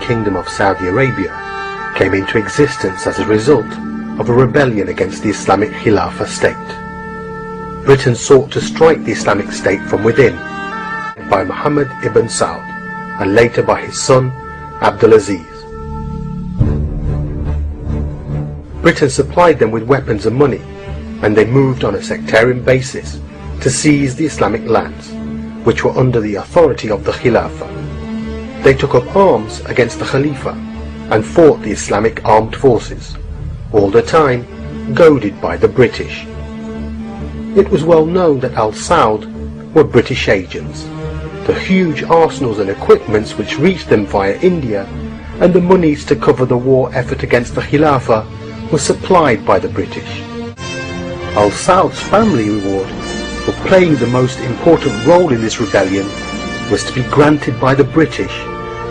Kingdom of Saudi Arabia came into existence as a result of a rebellion against the Islamic Khilafah state. Britain sought to strike the Islamic State from within by Muhammad ibn Saud and later by his son Abdulaziz. Britain supplied them with weapons and money, and they moved on a sectarian basis to seize the Islamic lands, which were under the authority of the Khilafah. They took up arms against the Khalifa and fought the Islamic armed forces, all the time goaded by the British. It was well known that Al Saud were British agents. The huge arsenals and equipments which reached them via India and the monies to cover the war effort against the Khilafah were supplied by the British. Al Saud's family reward for playing the most important role in this rebellion was to be granted by the British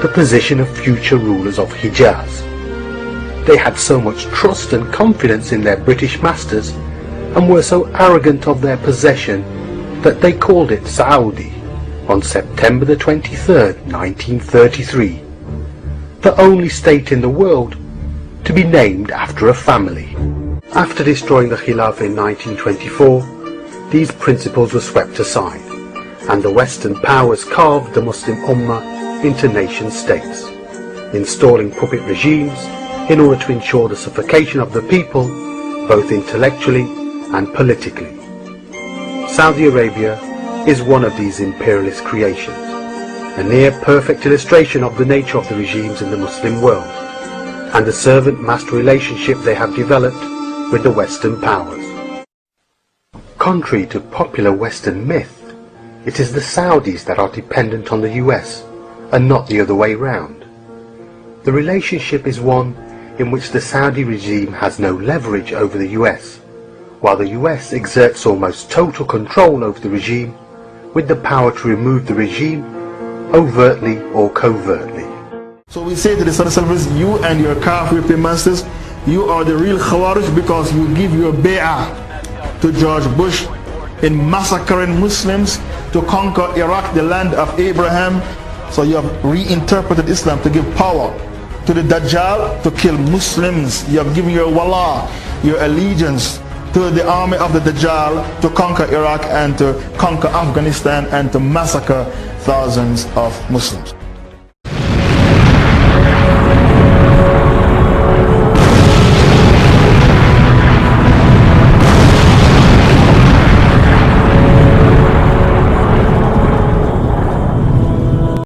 the position of future rulers of Hijaz. They had so much trust and confidence in their British masters and were so arrogant of their possession that they called it Saudi on September the 23rd, 1933, the only state in the world to be named after a family. After destroying the Khilafah in 1924, these principles were swept aside, and the Western powers carved the Muslim Ummah into nation states, installing puppet regimes in order to ensure the suffocation of the people, both intellectually and politically. Saudi Arabia is one of these imperialist creations, a near-perfect illustration of the nature of the regimes in the Muslim world, and the servant-master relationship they have developed with the Western powers. Contrary to popular Western myth, it is the Saudis that are dependent on the US, and not the other way round. The relationship is one in which the Saudi regime has no leverage over the US, while the US exerts almost total control over the regime, with the power to remove the regime overtly or covertly. So we say to the Salafis, you and your Kafir masters, you are the real Khawarij because you give your bay'ah to George Bush in massacring Muslims to conquer Iraq, the land of Abraham. So you have reinterpreted Islam to give power to the Dajjal to kill Muslims. You have given your wala, your allegiance to the army of the Dajjal to conquer Iraq and to conquer Afghanistan and to massacre thousands of Muslims.